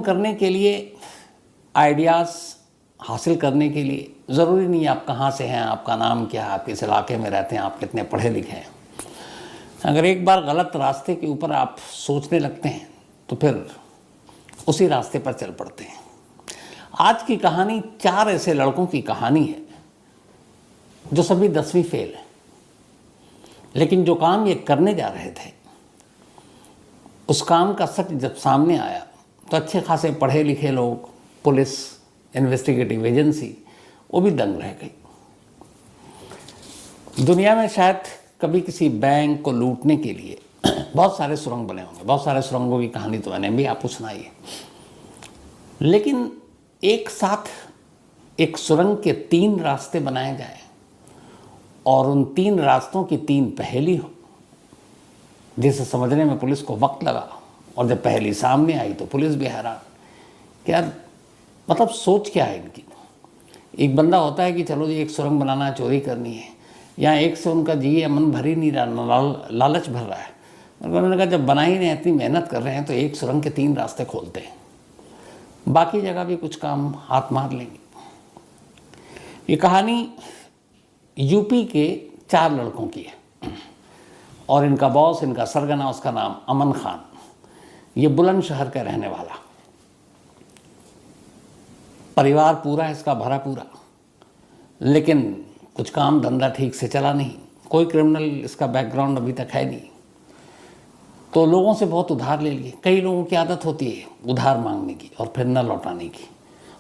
करने के लिए, आइडियाज़ हासिल करने के लिए ज़रूरी नहीं है आप कहाँ से हैं, आपका नाम क्या है, आप किस इलाके में रहते हैं, आप कितने पढ़े लिखे हैं। अगर एक बार गलत रास्ते के ऊपर आप सोचने लगते हैं तो फिर उसी रास्ते पर चल पड़ते हैं। आज की कहानी 4 ऐसे लड़कों की कहानी है जो सभी 10वीं फेल है, लेकिन जो काम ये करने जा रहे थे उस काम का सच जब सामने आया तो अच्छे खासे पढ़े लिखे लोग, पुलिस, इन्वेस्टिगेटिव एजेंसी, वो भी दंग रह गई। दुनिया में शायद कभी किसी बैंक को लूटने के लिए बहुत सारे सुरंग बने होंगे, बहुत सारे सुरंगों की कहानी तो मैंने भी आपको सुनाई है, लेकिन एक साथ एक सुरंग के 3 रास्ते बनाए जाए और उन 3 रास्तों की 3 पहेली हो, जिसे समझने में पुलिस को वक्त लगा, और जब पहेली सामने आई तो पुलिस भी हैरान कि यार मतलब सोच क्या है इनकी। एक बंदा होता है कि चलो जी एक सुरंग बनाना, चोरी करनी है, यहाँ एक से उनका जी मन भर ही नहीं रहा, लालच भर रहा है। उन्होंने कहा जब बना ही नहीं, इतनी मेहनत कर रहे हैं तो एक सुरंग के 3 रास्ते खोलते हैं, बाकी जगह भी कुछ काम हाथ मार लेंगे। ये कहानी यूपी के 4 लड़कों की है और इनका बॉस, इनका सरगना, उसका नाम अमन खान, ये बुलंदशहर का रहने वाला। परिवार पूरा है इसका, भरा पूरा, लेकिन कुछ काम धंधा ठीक से चला नहीं, कोई क्रिमिनल इसका बैकग्राउंड अभी तक है नहीं, तो लोगों से बहुत उधार ले लिए। कई लोगों की आदत होती है उधार मांगने की और फिर न लौटाने की,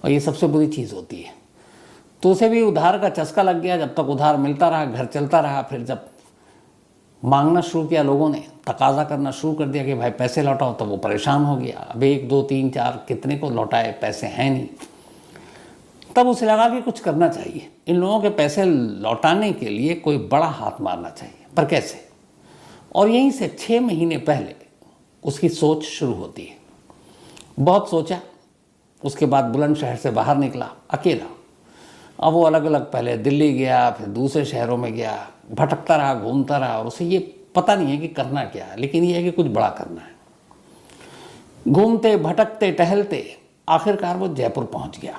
और ये सबसे बुरी चीज़ होती है। तो उसे भी उधार का चस्का लग गया। जब तक उधार मिलता रहा, घर चलता रहा, फिर जब मांगना शुरू किया, लोगों ने तकाजा करना शुरू कर दिया कि भाई पैसे लौटाओ, तो वो परेशान हो गया। अब 1, 2, 3, 4 कितने को लौटाए, पैसे हैं नहीं। तब उसे लगा कि कुछ करना चाहिए, इन लोगों के पैसे लौटाने के लिए कोई बड़ा हाथ मारना चाहिए, पर कैसे। और यहीं से 6 महीने पहले उसकी सोच शुरू होती है। बहुत सोचा, उसके बाद बुलंदशहर से बाहर निकला अकेला। अब वो अलग अलग, पहले दिल्ली गया, फिर दूसरे शहरों में गया, भटकता रहा, घूमता रहा, और उसे ये पता नहीं है कि करना क्या है, लेकिन ये है कि कुछ बड़ा करना है। घूमते भटकते टहलते आखिरकार वो जयपुर पहुंच गया।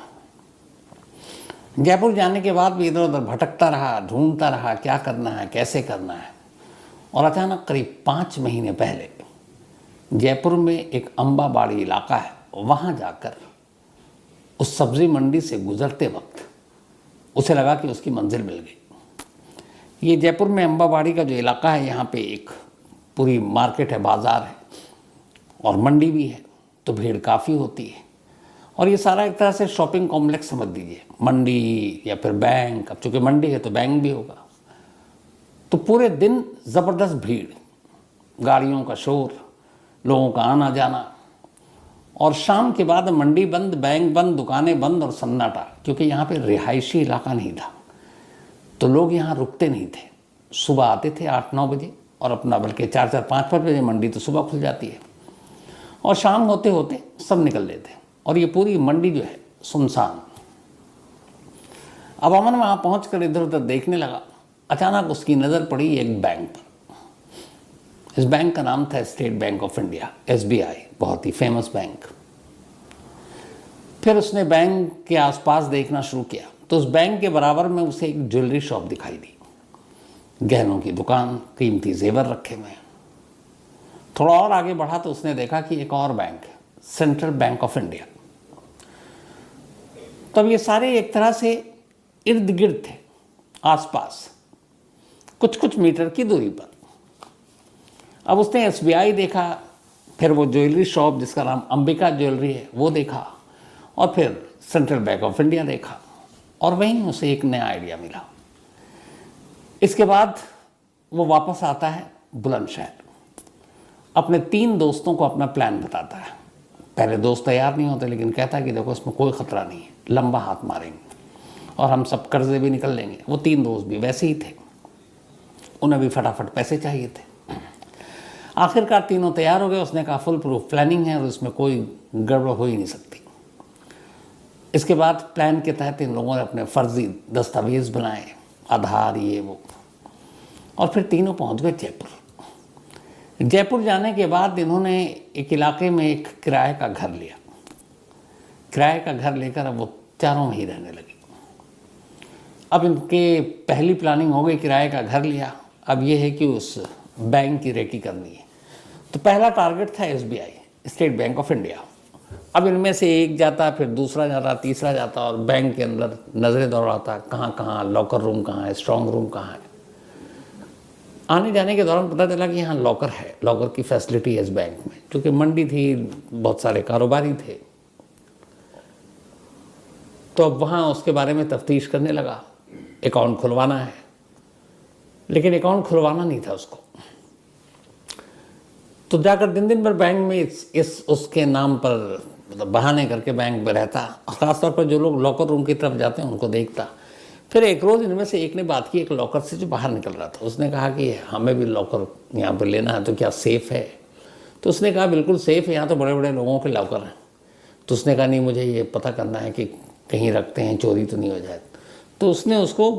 जयपुर जाने के बाद भी इधर उधर भटकता रहा, ढूंढता रहा क्या करना है, कैसे करना है। और अचानक करीब 5 महीने पहले जयपुर में एक अम्बाबाड़ी इलाका है, वहाँ जाकर उस सब्जी मंडी से गुजरते वक्त उसे लगा कि उसकी मंजिल मिल गई। ये जयपुर में अम्बाबाड़ी का जो इलाका है, यहाँ पे एक पूरी मार्केट है, बाज़ार है और मंडी भी है, तो भीड़ काफ़ी होती है। और ये सारा एक तरह से शॉपिंग कॉम्प्लेक्स समझ दीजिए, मंडी या फिर बैंक। अब चूँकि मंडी है तो बैंक भी होगा। तो पूरे दिन ज़बरदस्त भीड़, गाड़ियों का शोर, लोगों का आना जाना। और शाम के बाद मंडी बंद, बैंक बंद, दुकानें बंद और सन्नाटा, क्योंकि यहाँ पे रिहायशी इलाका नहीं था, तो लोग यहाँ रुकते नहीं थे। सुबह आते थे 8-9 बजे और अपना, बल्कि 4-4, 5-5 बजे, मंडी तो सुबह खुल जाती है, और शाम होते होते सब निकल लेते, और ये पूरी मंडी जो है सुनसान। अब अमन वहाँ पहुँच कर इधर उधर देखने लगा। अचानक उसकी नज़र पड़ी एक बैंक पर। इस बैंक का नाम था state bank of India, SBI, बहुत ही फेमस बैंक। फिर उसने बैंक के आसपास देखना शुरू किया तो उस बैंक के बराबर में उसे एक ज्वेलरी शॉप दिखाई दी, गहनों की दुकान, कीमती जेवर रखे हुए। थोड़ा और आगे बढ़ा तो उसने देखा कि एक और बैंक है, सेंट्रल बैंक ऑफ इंडिया। तब ये सारे एक तरह से इर्द गिर्द थे, आसपास, कुछ कुछ मीटर की दूरी पर। अब उसने SBI देखा, फिर वो ज्वेलरी शॉप जिसका नाम अंबिका ज्वेलरी है वो देखा, और फिर सेंट्रल बैंक ऑफ इंडिया देखा, और वहीं उसे एक नया आइडिया मिला। इसके बाद वो वापस आता है बुलंदशहर, अपने 3 दोस्तों को अपना प्लान बताता है। पहले दोस्त तैयार नहीं होते, लेकिन कहता है कि देखो इसमें कोई ख़तरा नहीं है, लंबा हाथ मारेंगे और हम सब कर्जे भी निकल लेंगे। वो 3 दोस्त भी वैसे ही थे, उन्हें भी फटाफट पैसे चाहिए थे। आखिरकार तीनों तैयार हो गए। उसने कहा फुल प्रूफ प्लानिंग है और इसमें कोई गड़बड़ हो ही नहीं सकती। इसके बाद प्लान के तहत इन लोगों ने अपने फर्जी दस्तावेज़ बनाए, आधार, ये वो, और फिर तीनों पहुंच गए जयपुर। जयपुर जाने के बाद इन्होंने एक इलाके में एक किराए का घर लिया। किराए का घर लेकर अब वो चारों में ही रहने लगे। अब इनके पहली प्लानिंग हो गई, किराए का घर लिया, अब ये है कि उस बैंक की रेकी करनी है। तो पहला टारगेट था SBI, state bank of India. अब इनमें से एक जाता, फिर दूसरा जाता, तीसरा जाता और बैंक के अंदर नज़रें दौड़ाता, कहाँ कहाँ लॉकर रूम कहाँ है, स्ट्रांग रूम कहाँ है। आने जाने के दौरान पता चला कि यहाँ लॉकर है, लॉकर की फैसिलिटी है इस बैंक में, क्योंकि मंडी थी, बहुत सारे कारोबारी थे। तो अब वहाँ उसके बारे में तफ्तीश करने लगा, अकाउंट खुलवाना है, लेकिन अकाउंट खुलवाना नहीं था उसको। तो जाकर दिन दिन भर बैंक में इस उसके नाम पर मतलब बहाने करके बैंक में रहता, और ख़ासतौर पर जो लोग लॉकर रूम की तरफ जाते हैं उनको देखता। फिर एक रोज़ इनमें से एक ने बात की एक लॉकर से जो बाहर निकल रहा था। उसने कहा कि हमें भी लॉकर यहाँ पर लेना है, तो क्या सेफ़ है? तो उसने कहा बिल्कुल सेफ़ है, यहाँ तो बड़े बड़े लोगों के लॉकर हैं। तो उसने कहा नहीं, मुझे ये पता करना है कि कहीं रखते हैं, चोरी तो नहीं हो जाए। तो उसने उसको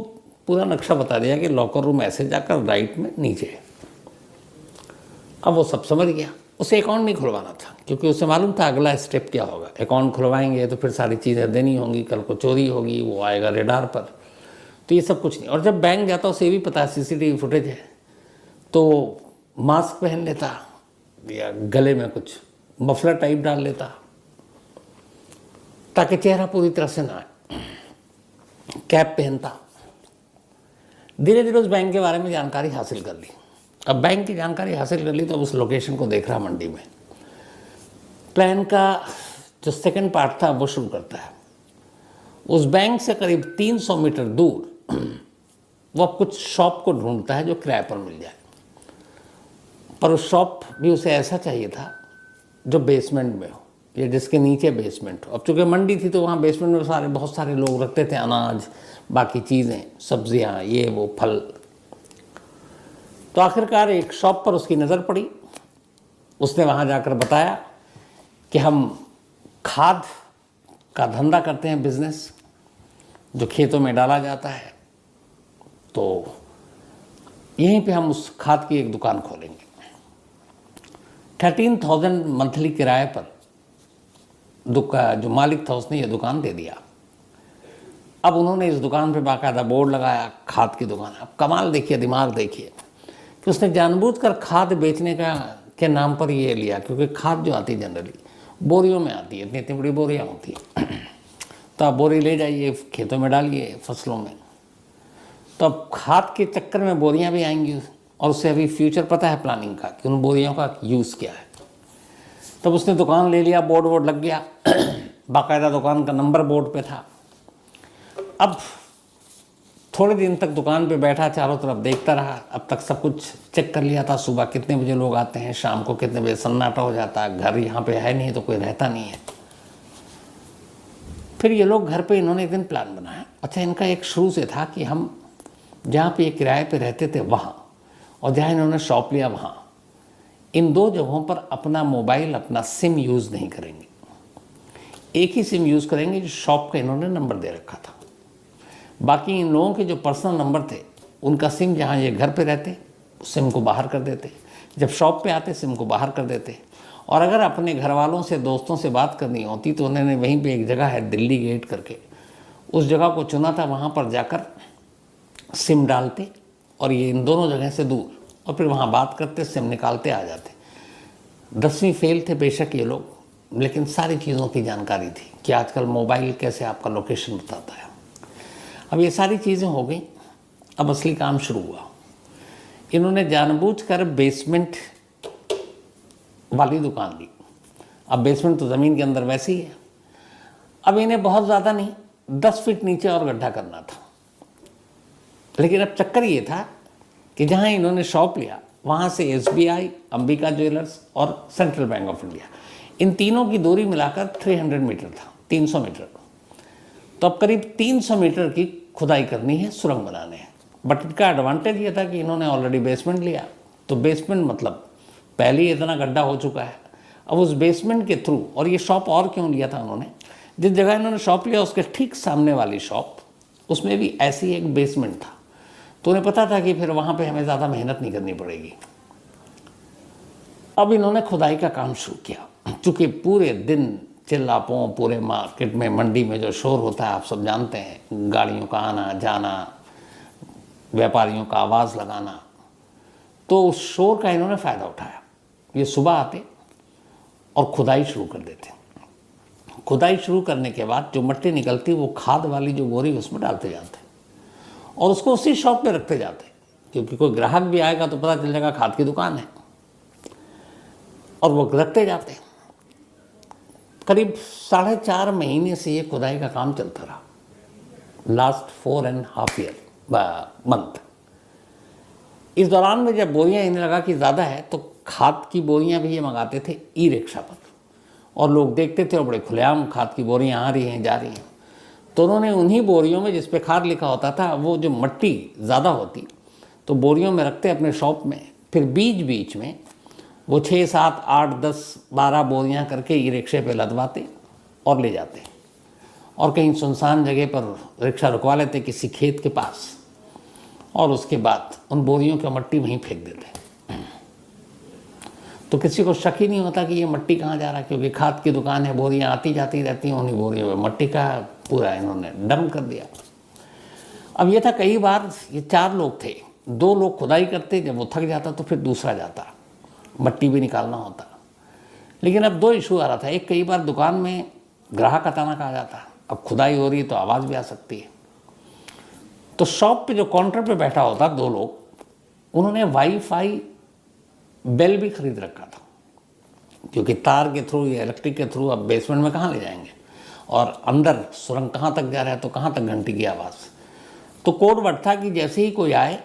पूरा नक्शा बता दिया कि लॉकर रूम ऐसे जाकर राइट में नीचे। अब वो सब समझ गया। उसे अकाउंट नहीं खुलवाना था, क्योंकि उसे मालूम था अगला स्टेप क्या होगा। अकाउंट खुलवाएंगे तो फिर सारी चीज़ें देनी होंगी, कल को चोरी होगी, वो आएगा रेडार पर। तो ये सब कुछ नहीं। और जब बैंक जाता उसे भी पता है सीसीटीवी फुटेज है, तो मास्क पहन लेता या गले में कुछ मफलर टाइप डाल लेता ताकि चेहरा पूरी तरह से ना आए, कैप पहनता। धीरे धीरे उस बैंक के बारे में जानकारी हासिल कर ली। अब बैंक की जानकारी हासिल कर ली तो उस लोकेशन को देख रहा मंडी में। प्लान का जो सेकंड पार्ट था वो शुरू करता है। उस बैंक से करीब 300 मीटर दूर वो अब कुछ शॉप को ढूंढता है जो किराए पर मिल जाए, पर उस शॉप भी उसे ऐसा चाहिए था जो बेसमेंट में हो या जिसके नीचे बेसमेंट हो। अब चूँकि मंडी थी तो वहाँ बेसमेंट में बहुत सारे लोग रखते थे अनाज, बाकी चीज़ें, सब्जियाँ, ये वो फल। तो आखिरकार एक शॉप पर उसकी नज़र पड़ी। उसने वहाँ जाकर बताया कि हम खाद का धंधा करते हैं, बिजनेस जो खेतों में डाला जाता है, तो यहीं पे हम उस खाद की एक दुकान खोलेंगे। 13,000 मंथली किराए पर जो मालिक था उसने ये दुकान दे दिया। अब उन्होंने इस दुकान पे बाकायदा बोर्ड लगाया, खाद की दुकान। अब कमाल देखिए, दिमाग देखिए कि उसने जानबूझकर खाद बेचने के नाम पर ये लिया, क्योंकि खाद जो आती जनरली बोरियों में आती है, इतनी इतनी बड़ी बोरियाँ होती हैं। तो आप बोरी ले जाइए, खेतों में डालिए, फसलों में। तो अब खाद के चक्कर में बोरियां भी आएंगी, और उससे अभी फ्यूचर पता है प्लानिंग का कि उन बोरियों का यूज़ क्या है। तब उसने दुकान ले लिया, बोर्ड लग गया। बाकायदा दुकान का नंबर बोर्ड पे था। अब थोड़े दिन तक दुकान पे बैठा, चारों तरफ देखता रहा। अब तक सब कुछ चेक कर लिया था, सुबह कितने बजे लोग आते हैं, शाम को कितने बजे सन्नाटा हो जाता है, घर यहाँ पे है नहीं तो कोई रहता नहीं है। फिर ये लोग घर पे इन्होंने एक दिन प्लान बनाया। अच्छा, इनका एक शुरू से था कि हम जहाँ पे ये किराए पे रहते थे वहाँ, और जहाँ इन्होंने शॉप लिया वहाँ, इन दो जगहों पर अपना मोबाइल, अपना सिम यूज़ नहीं करेंगे। एक ही सिम यूज़ करेंगे जो शॉप का इन्होंने नंबर दे रखा था। बाकी इन लोगों के जो पर्सनल नंबर थे, उनका सिम जहाँ ये घर पे रहते सिम को बाहर कर देते, जब शॉप पे आते सिम को बाहर कर देते। और अगर अपने घर वालों से, दोस्तों से बात करनी होती तो उन्होंने वहीं पे एक जगह है दिल्ली गेट करके, उस जगह को चुना था, वहाँ पर जाकर सिम डालते और ये इन दोनों जगह से दूर, और फिर वहाँ बात करते, सिम निकालते, आ जाते। 10वीं फेल थे बेशक ये लोग, लेकिन सारी चीज़ों की जानकारी थी कि आजकल मोबाइल कैसे आपका लोकेशन बताता है। अब ये सारी चीज़ें हो गई। अब असली काम शुरू हुआ। इन्होंने जानबूझकर बेसमेंट वाली दुकान ली। अब बेसमेंट तो ज़मीन के अंदर वैसे ही है। अब इन्हें बहुत ज़्यादा नहीं, 10 फीट नीचे और गड्ढा करना था। लेकिन अब चक्कर ये था कि जहाँ इन्होंने शॉप लिया वहाँ से एसबीआई, अंबिका ज्वेलर्स और सेंट्रल बैंक ऑफ इंडिया, इन तीनों की दूरी मिलाकर 300 मीटर था, 300 मीटर। तो अब करीब 300 मीटर की खुदाई करनी है, सुरंग बनाने हैं। बट इनका एडवांटेज ये था कि इन्होंने ऑलरेडी बेसमेंट लिया, तो बेसमेंट मतलब पहले ही इतना गड्ढा हो चुका है। अब उस बेसमेंट के थ्रू, और ये शॉप और क्यों लिया था उन्होंने, जिस जगह इन्होंने शॉप लिया उसके ठीक सामने वाली शॉप, उसमें भी ऐसी एक बेसमेंट था। तो उन्हें पता था कि फिर वहाँ पे हमें ज़्यादा मेहनत नहीं करनी पड़ेगी। अब इन्होंने खुदाई का काम शुरू किया। चूँकि पूरे दिन चिल्लापों, पूरे मार्केट में, मंडी में जो शोर होता है आप सब जानते हैं, गाड़ियों का आना जाना, व्यापारियों का आवाज़ लगाना, तो उस शोर का इन्होंने फ़ायदा उठाया। ये सुबह आते और खुदाई शुरू कर देते। खुदाई शुरू करने के बाद जो मिट्टी निकलती वो खाद वाली जो बोरी उसमें डालते जाते और उसको उसी शॉप पे रखते जाते, क्योंकि कोई ग्राहक भी आएगा तो पता चल जाएगा खाद की दुकान है, और वो रखते जाते। करीब 4.5 महीने से ये खुदाई का काम चलता रहा, लास्ट 4.5 मंथ। इस दौरान में जब बोरियां इन्हें लगा कि ज़्यादा है तो खाद की बोरियां भी ये मंगाते थे ई रिक्शा पर, और लोग देखते थे और बड़े खुलेआम खाद की बोरियां आ रही हैं जा रही हैं। तो उन्होंने उन्हीं बोरियों में जिस पे खाद लिखा होता था, वो जो मिट्टी ज़्यादा होती तो बोरियों में रखते अपने शॉप में, फिर बीच बीच में वो 6, 7, 8, 10, 12 बोरियां करके ई रिक्शे पे लदवाते और ले जाते, और कहीं सुनसान जगह पर रिक्शा रुकवा लेते किसी खेत के पास, और उसके बाद उन बोरियों की मिट्टी वहीं फेंक देते। तो किसी को शक ही नहीं होता कि ये मिट्टी कहाँ जा रहा है, क्योंकि खाद की दुकान है, बोरियां आती जाती रहती हैं, उन्हीं बोरियों में मिट्टी का पूरा इन्होंने डंप कर दिया। अब ये था, कई बार ये 4 लोग थे, 2 लोग खुदाई करते, जब वो थक जाता तो फिर दूसरा जाता, मिट्टी भी निकालना होता। लेकिन अब 2 इशू आ रहा था। एक, कई बार दुकान में ग्राहक अचानक आ जाता, अब खुदाई हो रही है तो आवाज़ भी आ सकती है। तो शॉप पे जो काउंटर पे बैठा होता 2 लोग, उन्होंने वाईफाई बेल भी खरीद रखा था, क्योंकि तार के थ्रू या इलेक्ट्रिक के थ्रू अब बेसमेंट में कहाँ ले जाएंगे, और अंदर सुरंग कहाँ तक जा रहा है तो कहाँ तक घंटी की आवाज़। तो कोड वर्ड था कि जैसे ही कोई आए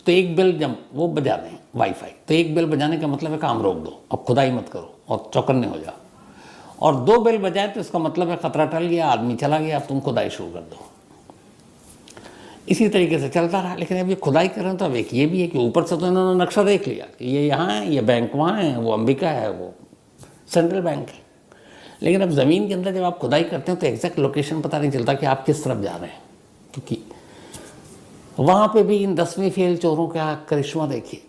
तो एक बेल जब वो बजा दें वाईफाई, तो एक बेल बजाने का मतलब है काम रोक दो, अब खुदाई मत करो और चौकन्ने हो जाओ, और 2 बेल बजाए तो इसका मतलब है खतरा टल गया, आदमी चला गया, अब तुम खुदाई शुरू कर दो। इसी तरीके से चलता रहा। लेकिन अब ये खुदाई कर रहे हैं तो अब एक ये भी है कि ऊपर से तो इन्होंने नक्शा देख लिया कि ये यहाँ है, ये बैंक वहाँ है, वो अंबिका है, वो सेंट्रल बैंक है। लेकिन अब ज़मीन के अंदर जब आप खुदाई करते हैं तो एग्जैक्ट लोकेशन पता नहीं चलता कि आप किस तरफ जा रहे हैं, क्योंकि वहाँ पे भी इन 10वीं फेल चोरों का करिश्मा देखिए।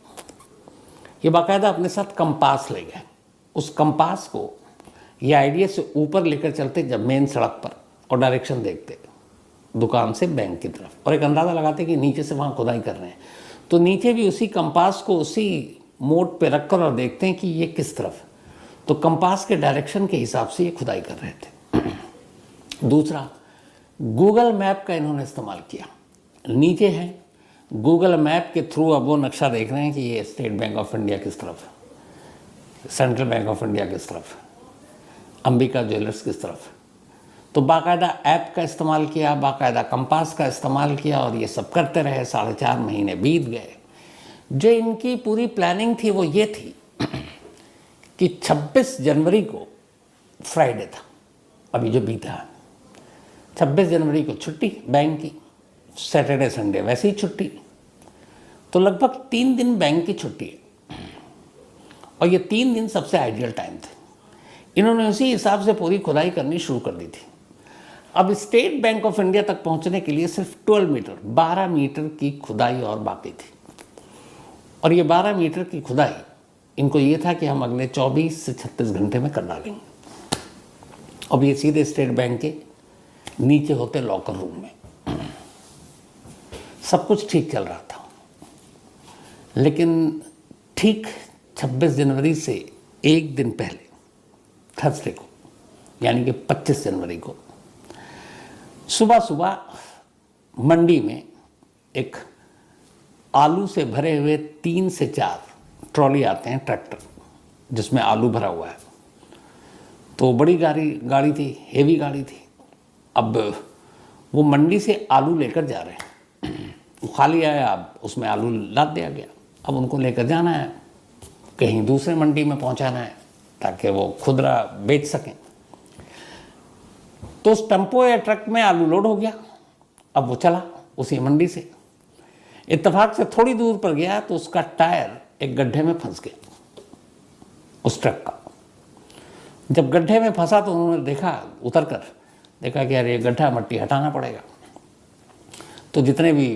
ये बाकायदा अपने साथ कंपास ले गए, उस कंपास को ये आइडिया से ऊपर लेकर चलते जब मेन सड़क पर, और डायरेक्शन देखते दुकान से बैंक की तरफ, और एक अंदाज़ा लगाते कि नीचे से वहाँ खुदाई कर रहे हैं, तो नीचे भी उसी कंपास को उसी मोड पे रखकर और देखते हैं कि ये किस तरफ, तो कंपास के डायरेक्शन के हिसाब से ये खुदाई कर रहे थे। दूसरा, गूगल मैप का इन्होंने इस्तेमाल किया। नीचे है, गूगल मैप के थ्रू अब वो नक्शा देख रहे हैं कि ये स्टेट बैंक ऑफ इंडिया किस तरफ, सेंट्रल बैंक ऑफ इंडिया किस तरफ, अंबिका ज्वेलर्स किस तरफ। तो बाकायदा ऐप का इस्तेमाल किया, बाकायदा कंपास का इस्तेमाल किया, और ये सब करते रहे। 4.5 महीने बीत गए। जो इनकी पूरी प्लानिंग थी वो ये थी कि 26 जनवरी को फ्राइडे था, अभी जो बीता, 26 जनवरी को छुट्टी बैंक की, सैटरडे संडे वैसे ही छुट्टी, तो लगभग 3 दिन बैंक की छुट्टी है, और ये 3 दिन सबसे आइडियल टाइम थे। इन्होंने उसी हिसाब से पूरी खुदाई करनी शुरू कर दी थी। अब स्टेट बैंक ऑफ इंडिया तक पहुंचने के लिए सिर्फ 12 मीटर की खुदाई और बाकी थी, और ये 12 मीटर की खुदाई इनको ये था कि हम अगले 24 से 36 घंटे में कर डालेंगे। अब ये सीधे स्टेट बैंक के नीचे होते लॉकर रूम में। सब कुछ ठीक चल रहा था, लेकिन ठीक 26 जनवरी से एक दिन पहले, थर्सडे को, यानी कि 25 जनवरी को सुबह सुबह मंडी में एक आलू से भरे हुए 3 से 4 ट्रॉली आते हैं, ट्रैक्टर, जिसमें आलू भरा हुआ है। तो बड़ी गाड़ी थी, हेवी गाड़ी थी। अब वो मंडी से आलू लेकर जा रहे हैं, वो खाली आया, अब उसमें आलू लाद दिया गया। अब उनको लेकर जाना है, कहीं दूसरे मंडी में पहुंचाना है ताकि वो खुदरा बेच सकें। तो उस टेम्पो या ट्रक में आलू लोड हो गया। अब वो चला उसी मंडी से, इत्तेफाक से थोड़ी दूर पर गया तो उसका टायर एक गड्ढे में फंस गया, उस ट्रक का। जब गड्ढे में फंसा तो उन्होंने देखा, उतर कर देखा कि यार ये गड्ढा, मिट्टी हटाना पड़ेगा। तो जितने भी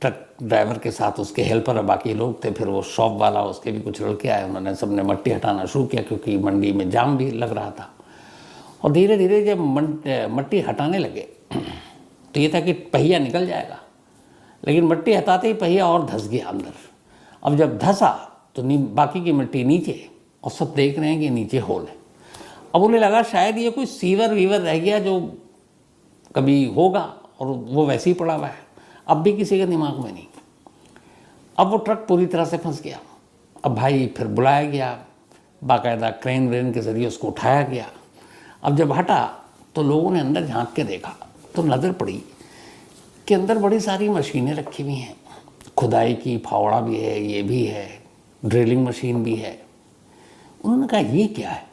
ट्रक ड्राइवर के साथ उसके हेल्पर और बाकी लोग थे, फिर वो शॉप वाला, उसके भी कुछ लड़के आए, उन्होंने सबने मिट्टी हटाना शुरू किया, क्योंकि मंडी में जाम भी लग रहा था। और धीरे धीरे जब मट्टी हटाने लगे तो ये था कि पहिया निकल जाएगा, लेकिन मट्टी हटाते ही पहिया और धंस गया अंदर। अब जब धंसा तो बाकी की मिट्टी नीचे, और सब देख रहे हैं कि नीचे होल है। अब उन्हें लगा शायद ये कोई सीवर वीवर रह गया जो कभी होगा, और वो वैसे ही पड़ा हुआ है, अब भी किसी के दिमाग में नहीं। अब वो ट्रक पूरी तरह से फंस गया। अब भाई फिर बुलाया गया, बाकायदा क्रेन व्रेन के ज़रिए उसको उठाया गया। अब जब हटा तो लोगों ने अंदर झांक के देखा तो नज़र पड़ी कि अंदर बड़ी सारी मशीनें रखी हुई हैं, खुदाई की फावड़ा भी है, ये भी है, ड्रिलिंग मशीन भी है। उन्होंने कहा ये क्या है,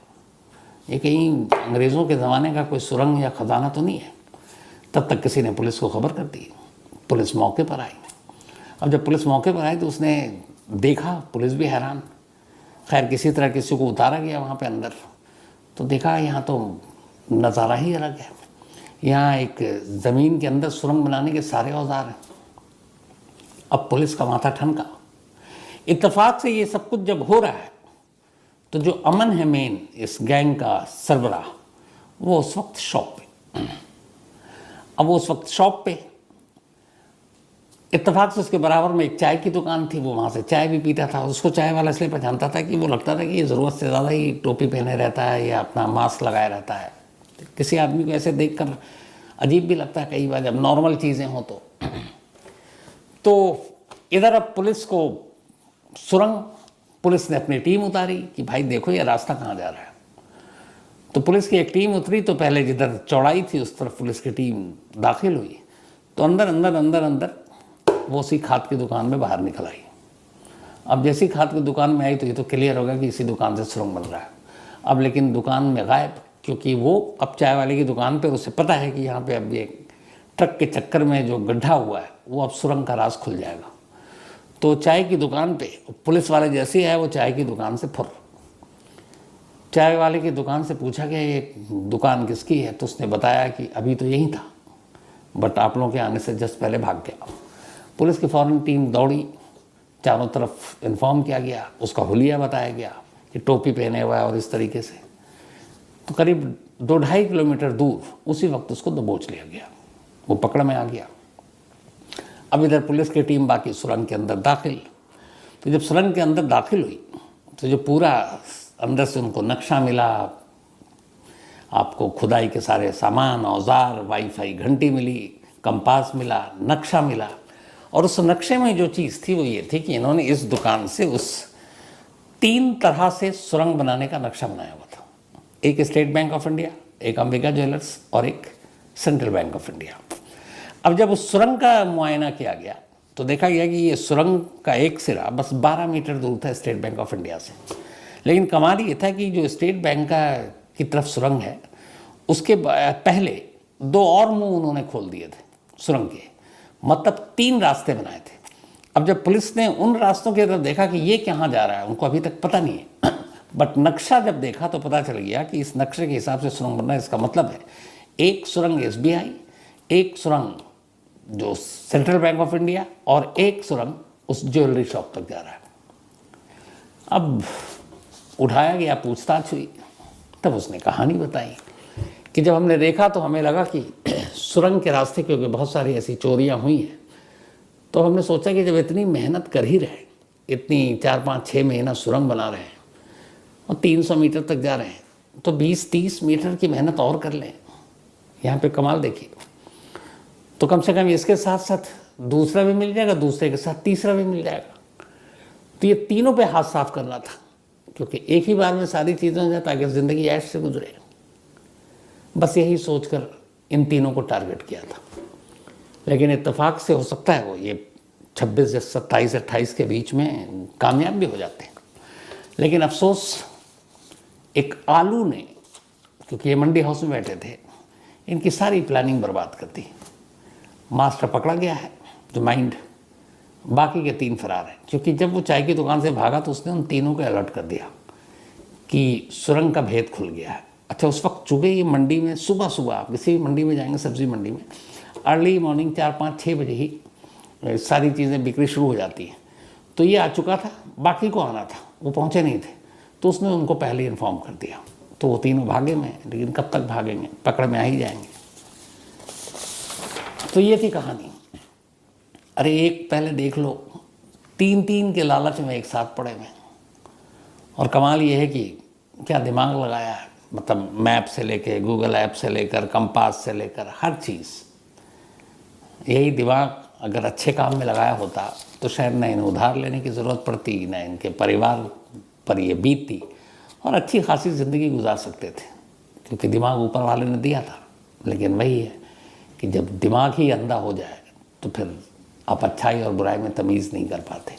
ये कहीं अंग्रेज़ों के ज़माने का कोई सुरंग या खजाना तो नहीं है। तब तक किसी ने पुलिस को खबर कर दी। पुलिस मौके पर आई। अब जब पुलिस मौके पर आई तो उसने देखा, पुलिस भी हैरान। खैर किसी तरह किसी को उतारा गया वहाँ पे अंदर, तो देखा यहाँ तो नज़ारा ही अलग है। यहाँ एक ज़मीन के अंदर सुरंग बनाने के सारे औजार हैं। अब पुलिस का माथा ठनका। इत्तेफाक से ये सब कुछ जब हो रहा है तो जो अमन है मेन इस गैंग का सरबराह, वो उस वक्त शॉप पे। अब वो उस वक्त शॉप पे, इत्तेफाक से उसके बराबर में एक चाय की दुकान थी, वो वहाँ से चाय भी पीता था। उसको चाय वाला इसलिए पहचानता था कि वो लगता था कि ये ज़रूरत से ज़्यादा ही टोपी पहने रहता है या अपना मास्क लगाए रहता है। किसी आदमी को ऐसे देख कर अजीब भी लगता है कई बार जब नॉर्मल चीज़ें हों तो इधर अब पुलिस को सुरंग, पुलिस ने अपनी टीम उतारी कि भाई देखो ये रास्ता कहाँ जा रहा है। तो पुलिस की एक टीम उतरी, तो पहले जिधर चौड़ाई थी उस तरफ पुलिस की टीम दाखिल हुई, तो अंदर अंदर अंदर अंदर वो उसी खाद की दुकान में बाहर निकल आई। अब जैसी खाद की दुकान में आई तो ये तो क्लियर होगा कि इसी दुकान से सुरंग बन रहा है। अब लेकिन दुकान में गायब, क्योंकि वो अब चाय वाले की दुकान पे उसे पता है कि यहाँ पे अब ये ट्रक के चक्कर में जो गड्ढा हुआ है वो अब सुरंग का राज खुल जाएगा। तो चाय की दुकान पे पुलिस वाले जैसे है वो चाय की दुकान से फुर। चाय वाले की दुकान से पूछा गया ये दुकान किसकी है, तो उसने बताया कि अभी तो यही था, बट आप लोगों के आने से जस्ट पहले भाग गया। पुलिस की फ़ौरन टीम दौड़ी, चारों तरफ इन्फॉर्म किया गया, उसका हुलिया बताया गया कि टोपी पहने हुआ है और इस तरीके से। तो करीब 2-2.5 किलोमीटर दूर उसी वक्त उसको दबोच लिया गया, वो पकड़ में आ गया। अब इधर पुलिस की टीम बाकी सुरंग के अंदर दाखिल। तो जब सुरंग के अंदर दाखिल हुई तो जो पूरा अंदर से उनको नक्शा मिला, आपको खुदाई के सारे सामान, औजार, वाईफाई घंटी मिली, कंपास मिला, नक्शा मिला। और उस नक्शे में जो चीज़ थी वो ये थी कि इन्होंने इस दुकान से उस 3 तरह से सुरंग बनाने का नक्शा बनाया हुआ था। एक स्टेट बैंक ऑफ इंडिया, एक अंबिका ज्वेलर्स और एक सेंट्रल बैंक ऑफ इंडिया। अब जब उस सुरंग का मुआयना किया गया तो देखा गया कि ये सुरंग का एक सिरा बस 12 मीटर दूर था स्टेट बैंक ऑफ इंडिया से। लेकिन कमाल ये था कि जो स्टेट बैंक की तरफ सुरंग है उसके पहले 2 और मुंह उन्होंने खोल दिए थे सुरंग के, मतलब 3 रास्ते बनाए थे। अब जब पुलिस ने उन रास्तों की तरफ देखा कि ये कहाँ जा रहा है, उनको अभी तक पता नहीं है, बट नक्शा जब देखा तो पता चल गया कि इस नक्शे के हिसाब से सुरंग बनना है। इसका मतलब है एक सुरंग SBI, एक सुरंग जो सेंट्रल बैंक ऑफ इंडिया और एक सुरंग उस ज्वेलरी शॉप तक जा रहा है। अब उठाया गया, पूछताछ हुई, तब उसने कहानी बताई कि जब हमने देखा तो हमें लगा कि सुरंग के रास्ते क्योंकि बहुत सारी ऐसी चोरियां हुई हैं, तो हमने सोचा कि जब इतनी मेहनत कर ही रहे, इतनी 4-5-6 महीना सुरंग बना रहे हैं और 300 मीटर तक जा रहे हैं, तो 20-30 मीटर की मेहनत और कर लें। यहाँ पे कमाल देखिए, तो कम से कम इसके साथ साथ दूसरा भी मिल जाएगा, दूसरे के साथ तीसरा भी मिल जाएगा। तो ये तीनों पे हाथ साफ करना था, क्योंकि एक ही बार में सारी चीज़ें हो जाए ताकि ज़िंदगी ऐश से गुजरे। बस यही सोचकर इन तीनों को टारगेट किया था। लेकिन इत्तेफाक से हो सकता है वो ये 26 या 27-28 के बीच में कामयाब भी हो जाते हैं। लेकिन अफसोस एक आलू ने, क्योंकि ये मंडी हाउस में बैठे थे, इनकी सारी प्लानिंग बर्बाद कर दी। मास्टर पकड़ा गया है जो माइंड, बाकी के 3 फरार हैं। क्योंकि जब वो चाय की दुकान से भागा तो उसने उन तीनों को अलर्ट कर दिया कि सुरंग का भेद खुल गया है। अच्छा, उस वक्त चूँकि ये मंडी में सुबह सुबह, आप किसी भी मंडी में जाएंगे, सब्जी मंडी में अर्ली मॉर्निंग 4-5-6 बजे ही सारी चीज़ें बिक्री शुरू हो जाती हैं, तो ये आ चुका था, बाकी को आना था, वो पहुँचे नहीं थे, तो उसने उनको पहले इन्फॉर्म कर दिया तो वो तीनों भागे में, लेकिन कब तक भागेंगे, पकड़ में आ ही जाएंगे। तो ये थी कहानी। अरे एक पहले देख लो, 3-3 के लालच में एक साथ पड़े हुए, और कमाल ये है कि क्या दिमाग लगाया है, मतलब मैप से लेके, गूगल ऐप से लेकर, कंपास से लेकर, हर चीज़। यही दिमाग अगर अच्छे काम में लगाया होता तो शायद न इन्हें उधार लेने की ज़रूरत पड़ती, न इनके परिवार पर ये बीतती, और अच्छी खासी ज़िंदगी गुजार सकते थे, क्योंकि दिमाग ऊपर वाले ने दिया था। लेकिन वही है कि जब दिमाग ही अंधा हो जाए तो फिर आप अच्छाई और बुराई में तमीज़ नहीं कर पाते।